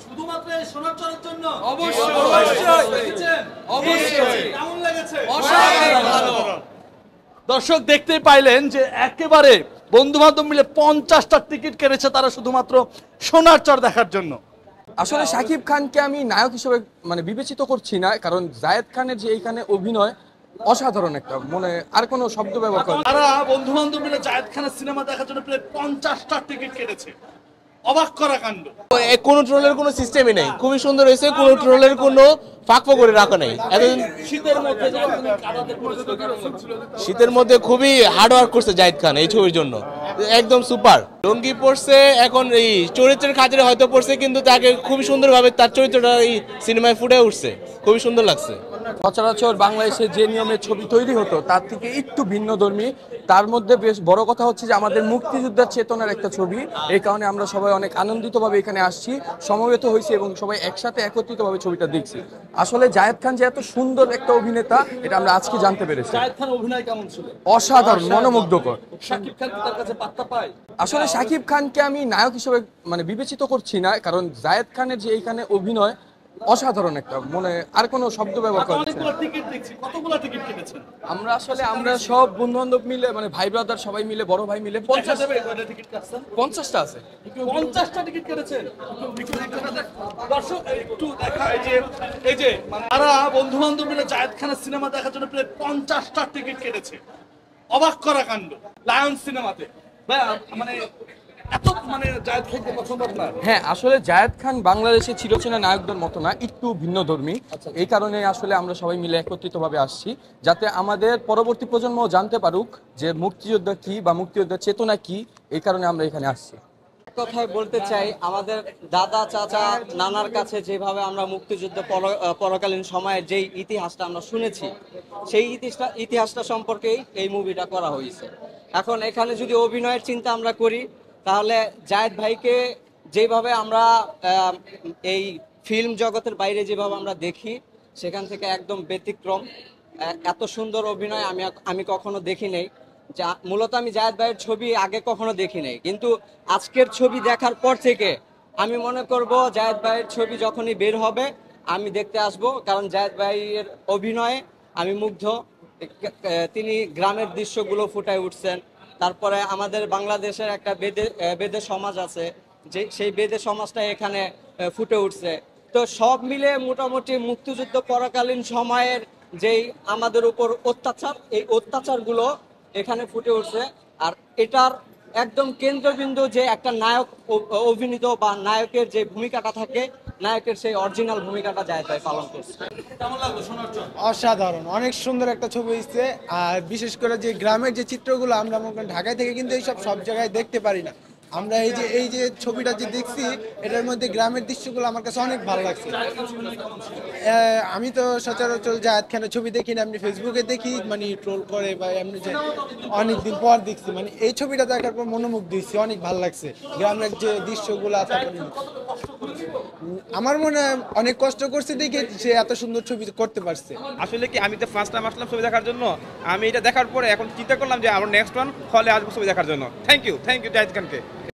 শুধুমাত্র সোনার চরের জন্য? দর্শক দেখতেই পাইলেন যে একেবারে বন্ধু বান্ধব মিলে 50টা টিকিট কেটেছে তারা শুধুমাত্র সোনার চর দেখার জন্য। আসলে শাকিব খানকে আমি নায়ক হিসেবে বিবেচিত করছি না, কারণ জায়েদ খানের যে এইখানে অভিনয় অসাধারণ একটা, আর কোনো শব্দ ব্যবহার করে তারা বন্ধু বান্ধব মিলে জায়েদ খানের সিনেমা দেখার জন্য প্রায় 50টা টিকিট কেটেছে। অবাক করা কাণ্ড। কোনো ট্রোলের কোনো সিস্টেমই নেই, খুবই সুন্দর হয়েছে, কোনো ট্রোলের কোনো ফাঁক করে রাখা নেই। শীতের মধ্যে খুবই হার্ড ওয়ার্ক করছে জায়েদ খান এই ছবির জন্য, একদম সুপার। লুঙ্গি পড়ছে, এখন এই চরিত্রের খাতিরে হয়তো পড়ছে, কিন্তু তাকে খুবই সুন্দরভাবে তার চরিত্রটা এই সিনেমায় ফুটে উঠছে, খুবই সুন্দর লাগছে। সচরাচর বাংলাদেশে যে নিয়মে ছবি তৈরি হতো তার থেকে একটু ভিন্নধর্মী। তার মধ্যে বেশ বড় কথা হচ্ছে যে আমাদের মুক্তিযুদ্ধের চেতনার একটা ছবি, এই কারণে আমরা সবাই অনেক আনন্দিতভাবে এখানে আসছি, সমবেত হয়েছি এবং সবাই একসাথে একত্রিতভাবে ছবিটা দেখছি। আসলে জায়েদ খান যে এত সুন্দর একটা অভিনেতা এটা আমরা আজকে জানতে পেরেছি। জায়েদ খান অভিনয় কেমন ছিল? অসাধারণ, মনোমুগ্ধকর। শাকিব খান তার কাছে পাত্তা পায়? আসলে শাকিব খানকে আমি নায়ক হিসেবে বিবেচিত করছি না, কারণ জায়েদ খানের যে এইখানে অভিনয় অসাধারণ একটা, আর কোনো শব্দ ব্যবহার করে আমরা আসলে সব বন্ধু বান্ধব মিলে ভাই ব্রাদার সবাই মিলে, বড় ভাই মিলে 50টা আছে। 50টা টিকিট কেটেছেন। দর্শক একটু দেখা, এই যে তারা বন্ধু বান্ধব মিলে জায়েদ খানের সিনেমা দেখার জন্য প্রায় 50টা টিকিট কেটেছে। অবাক করা কাণ্ড। লায়ন সিনেমাতে হ্যাঁ, আসলে জায়েদ খান বাংলাদেশে চিরচেনা নায়কদের মতো না, একটু ভিন্নধর্মী। এই কারণে আসলে আমরা সবাই মিলে একত্রিতভাবে আসছি, যাতে আমাদের পরবর্তী প্রজন্ম জানতে পারুক যে মুক্তিযোদ্ধা কি বা মুক্তিযোদ্ধার চেতনা কি। এই কারণে আমরা এখানে আসছি। কথায় বলতে চাই, আমাদের দাদা চাচা নানার কাছে যেভাবে আমরা মুক্তিযুদ্ধ পরকালীন সময়ের যেই ইতিহাসটা আমরা শুনেছি, সেই ইতিহাসটা সম্পর্কেই এই মুভিটা করা হয়েছে। এখন এখানে যদি অভিনয়ের চিন্তা আমরা করি, তাহলে জায়েদ ভাইকে যেভাবে আমরা এই ফিল্ম জগতের বাইরে যেভাবে আমরা দেখি, সেখান থেকে একদম ব্যতিক্রম। এত সুন্দর অভিনয় আমি কখনো দেখি নাই। মূলত আমি জায়েদ ভাইয়ের ছবি আগে কখনো দেখি নাই, কিন্তু আজকের ছবি দেখার পর থেকে আমি মনে করব জায়েদ ভাইয়ের ছবি যখনই বের হবে আমি দেখতে আসব, কারণ জায়েদ ভাইয়ের অভিনয়ে আমি মুগ্ধ। তিনি গ্রামের দৃশ্যগুলো ফুটায় উঠছেন। তারপরে আমাদের বাংলাদেশের একটা বেদে সমাজ আছে, যে সেই বেদে সমাজটা এখানে ফুটে উঠছে। তো সব মিলে মোটামুটি মুক্তিযুদ্ধ পরকালীন সময়ের যেই আমাদের উপর অত্যাচার, এই অত্যাচারগুলো এখানে ফুটে উঠছে। আর এটার একদম কেন্দ্রবিন্দু যে একটা নায়ক অভিনীত বা নায়কের যে ভূমিকাটা থাকে, নায়কের সেই অরিজিনাল ভূমিকাটা জায়েদ ভাই পালন করছে। অসাধারণ, অনেক সুন্দর একটা ছবি হয়েছে। আর বিশেষ করে যে গ্রামের যে চিত্রগুলো আমরা ঢাকায় থেকে কিন্তু এইসব সব জায়গায় দেখতে পারি না। আমরা এই যে ছবিটা যে দেখছি, এটার মধ্যে গ্রামের দৃশ্যগুলো আমার কাছে অনেক ভালো লাগছে। আমি তো সচরাচর জায়েদ খানের ছবি দেখি না, এমনি ফেসবুকে দেখি, ট্রোল করে বা এমনি যে অনেকদিন পর দেখছি, এই ছবিটা দেখার পর মনোমুগ্ধ দিচ্ছি, অনেক ভালো লাগছে। গ্রামের যে দৃশ্যগুলো আছে, আমার মনে হয় অনেক কষ্ট করছে দেখে সে এত সুন্দর ছবি করতে পারছে। আসলে কি, আমি তো ফার্স্ট টাইম আসলাম ছবি দেখার জন্য। আমি এটা দেখার পরে এখন চিন্তা করলাম যে আমার নেক্সট ওয়ান হলে আসবো ছবি দেখার জন্য। থ্যাংক ইউ জায়েদ খানকে।